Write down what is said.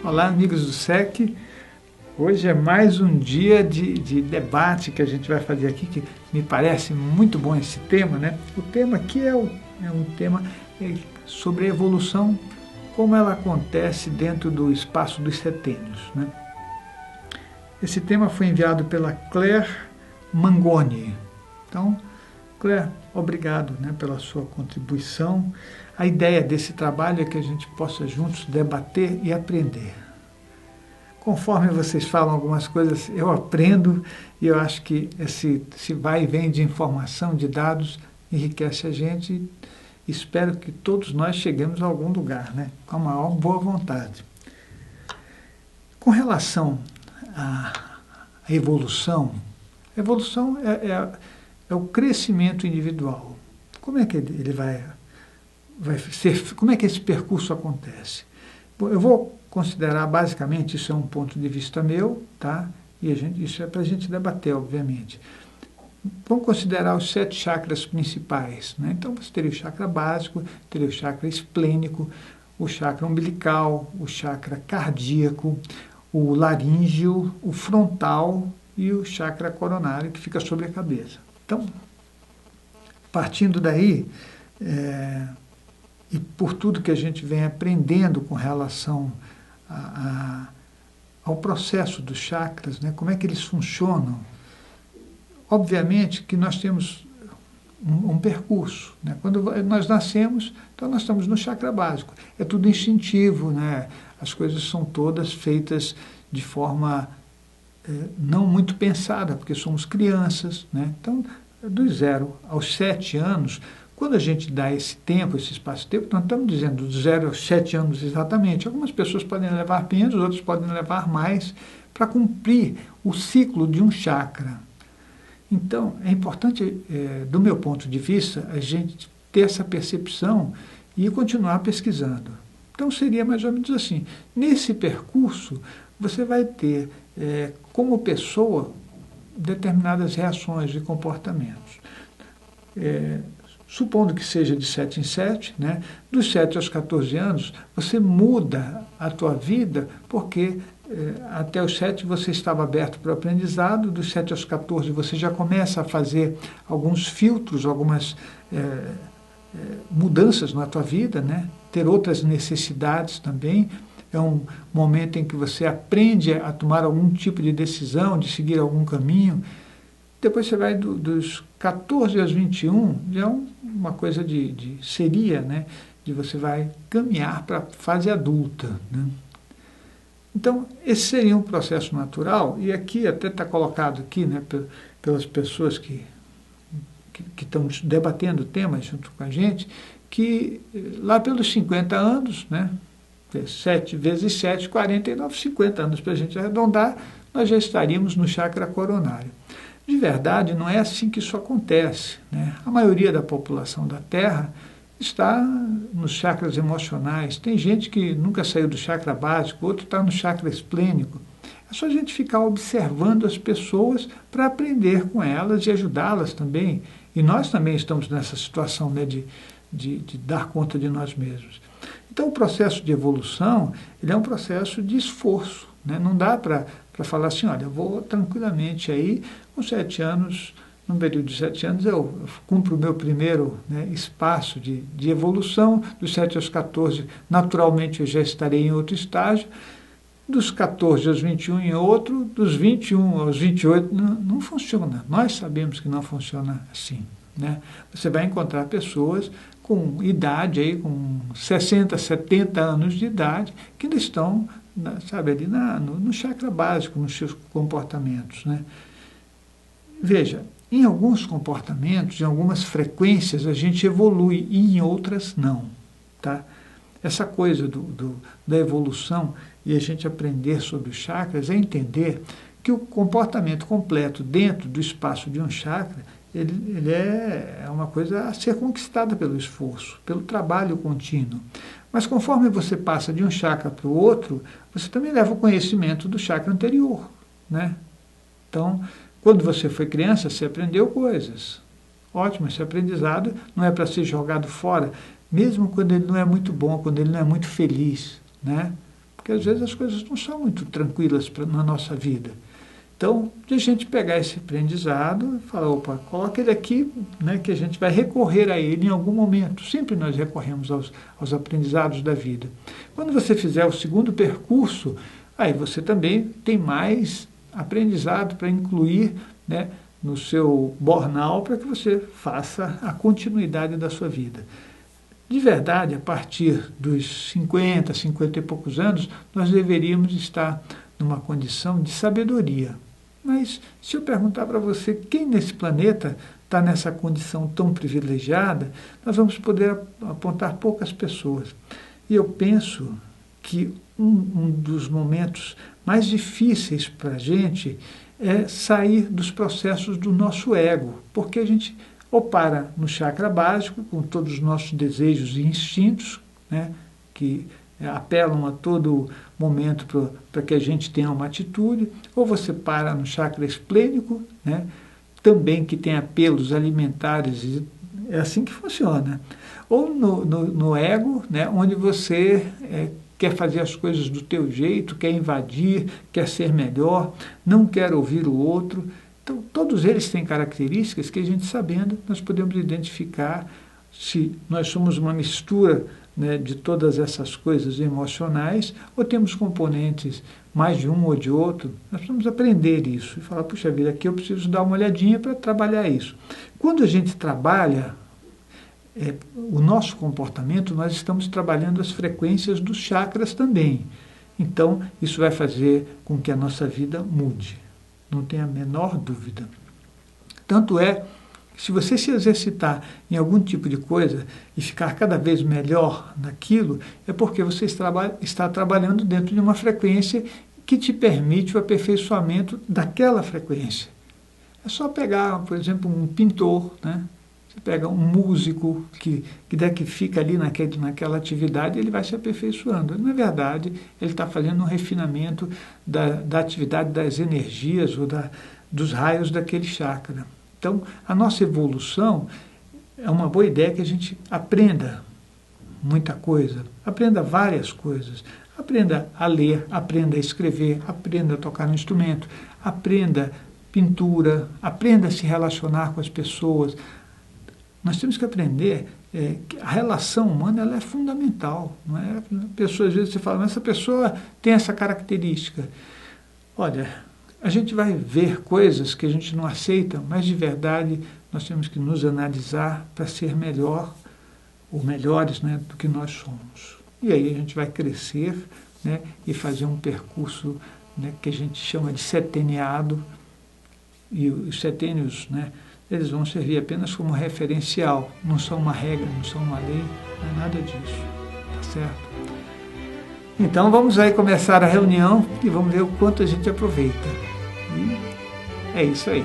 Olá, amigos do SEC. Hoje é mais um dia de debate que a gente vai fazer aqui, que me parece muito bom esse tema, né? O tema aqui é um tema sobre a evolução, como ela acontece dentro do espaço dos setênios, né? Esse tema foi enviado pela Claire Mangoni. Então, Claire, obrigado, né, pela sua contribuição. A ideia desse trabalho é que a gente possa juntos debater e aprender. Conforme vocês falam algumas coisas, eu aprendo e eu acho que esse vai e vem de informação, de dados, enriquece a gente. Espero que todos nós cheguemos a algum lugar, né, com a maior boa vontade. Com relação à evolução, a evolução é o crescimento individual. Como é que ele vai ser? Como é que esse percurso acontece? Bom, eu vou considerar basicamente, isso é um ponto de vista meu, tá? E isso é para a gente debater, obviamente. Vamos considerar os 7 chakras principais, né? Então você teria o chakra básico, teria o chakra esplênico, o chakra umbilical, o chakra cardíaco, o laríngeo, o frontal e o chakra coronário, que fica sobre a cabeça. Então, partindo daí, e por tudo que a gente vem aprendendo com relação ao processo dos chakras, né, como é que eles funcionam, obviamente que nós temos um percurso, né? Quando nós nascemos, então nós estamos no chakra básico. É tudo instintivo, né? As coisas são todas feitas de forma não muito pensada, porque somos crianças, né? Então, dos 0 aos 7 anos, quando a gente dá esse tempo, esse espaço-tempo, nós estamos dizendo dos 0 aos 7 anos exatamente. Algumas pessoas podem levar menos, outras podem levar mais, para cumprir o ciclo de um chakra. Então, é importante, do meu ponto de vista, a gente ter essa percepção e continuar pesquisando. Então, seria mais ou menos assim. Nesse percurso, você vai ter, como pessoa, determinadas reações e comportamentos. Supondo que seja de 7 em 7, né? Dos 7 aos 14 anos, você muda a tua vida, porque até os 7 você estava aberto para o aprendizado, dos 7 aos 14 você já começa a fazer alguns filtros, algumas mudanças na tua vida, né? Ter outras necessidades também. É um momento em que você aprende a tomar algum tipo de decisão, de seguir algum caminho. Depois você vai dos 14 aos 21, já é uma coisa seria, né? De você vai caminhar para a fase adulta, né? Então, esse seria um processo natural, e aqui até está colocado aqui, né, pelas pessoas que estão debatendo temas junto com a gente, que lá pelos 50 anos, né, 7 vezes 7, 49, 50 anos para a gente arredondar, nós já estaríamos no chakra coronário. De verdade, não é assim que isso acontece, né? A maioria da população da Terra está nos chakras emocionais. Tem gente que nunca saiu do chakra básico, outro está no chakra esplênico. É só a gente ficar observando as pessoas para aprender com elas e ajudá-las também. E nós também estamos nessa situação, né, de dar conta de nós mesmos. Então, o processo de evolução, ele é um processo de esforço, né? Não dá para falar assim, olha, eu vou tranquilamente aí, com 7 anos, num período de 7 anos, eu cumpro o meu primeiro, né, espaço de evolução, dos 7 aos 14, naturalmente eu já estarei em outro estágio, dos 14 aos 21 em outro, dos 21 aos 28, não funciona. Nós sabemos que não funciona assim, né? Você vai encontrar pessoas com idade, aí, com 60, 70 anos de idade, que ainda estão, sabe, ali no chakra básico, nos seus comportamentos, né? Veja, em alguns comportamentos, em algumas frequências, a gente evolui e em outras não, tá? Essa coisa da evolução e a gente aprender sobre os chakras é entender que o comportamento completo dentro do espaço de um chakra, ele é uma coisa a ser conquistada pelo esforço, pelo trabalho contínuo. Mas conforme você passa de um chakra para o outro, você também leva o conhecimento do chakra anterior, né? Então, quando você foi criança, você aprendeu coisas. Ótimo, esse aprendizado não é para ser jogado fora, mesmo quando ele não é muito bom, quando ele não é muito feliz, né? Porque às vezes as coisas não são muito tranquilas na nossa vida. Então, de a gente pegar esse aprendizado e falar, opa, coloca ele aqui, né, que a gente vai recorrer a ele em algum momento. Sempre nós recorremos aos aprendizados da vida. Quando você fizer o segundo percurso, aí você também tem mais aprendizado para incluir, né, no seu bornal para que você faça a continuidade da sua vida. De verdade, a partir dos 50, 50 e poucos anos, nós deveríamos estar numa condição de sabedoria. Mas se eu perguntar para você quem nesse planeta está nessa condição tão privilegiada, nós vamos poder apontar poucas pessoas. E eu penso que um dos momentos mais difíceis para a gente é sair dos processos do nosso ego, porque a gente ou para no chakra básico, com todos os nossos desejos e instintos, né, que apelam a todo momento para que a gente tenha uma atitude, ou você para no chakra esplênico, né, também que tem apelos alimentares, e é assim que funciona. Ou no ego, né, onde você quer fazer as coisas do teu jeito, quer invadir, quer ser melhor, não quer ouvir o outro. Então, todos eles têm características que a gente sabendo, nós podemos identificar se nós somos uma mistura, né, de todas essas coisas emocionais, ou temos componentes mais de um ou de outro. Nós precisamos aprender isso e falar, puxa vida, aqui eu preciso dar uma olhadinha para trabalhar isso. Quando a gente trabalha o nosso comportamento, nós estamos trabalhando as frequências dos chakras também. Então, isso vai fazer com que a nossa vida mude. Não tem a menor dúvida. Tanto é que se você se exercitar em algum tipo de coisa e ficar cada vez melhor naquilo, é porque você está trabalhando dentro de uma frequência que te permite o aperfeiçoamento daquela frequência. É só pegar, por exemplo, um pintor, né? Você pega um músico que fica ali naquela atividade, ele vai se aperfeiçoando. Na verdade, ele está fazendo um refinamento da atividade das energias ou dos raios daquele chakra. Então, a nossa evolução é uma boa ideia que a gente aprenda muita coisa, aprenda várias coisas. Aprenda a ler, aprenda a escrever, aprenda a tocar um instrumento, aprenda pintura, aprenda a se relacionar com as pessoas. Nós temos que aprender que a relação humana ela é fundamental. Não é? Pessoas, às vezes você fala, mas essa pessoa tem essa característica. Olha, a gente vai ver coisas que a gente não aceita, mas de verdade nós temos que nos analisar para ser melhor, ou melhores, né, do que nós somos. E aí a gente vai crescer, né, e fazer um percurso, né, que a gente chama de seteniado, e os setênios, né, eles vão servir apenas como referencial, não são uma regra, não são uma lei, não é nada disso, tá certo? Então vamos aí começar a reunião e vamos ver o quanto a gente aproveita. E é isso aí.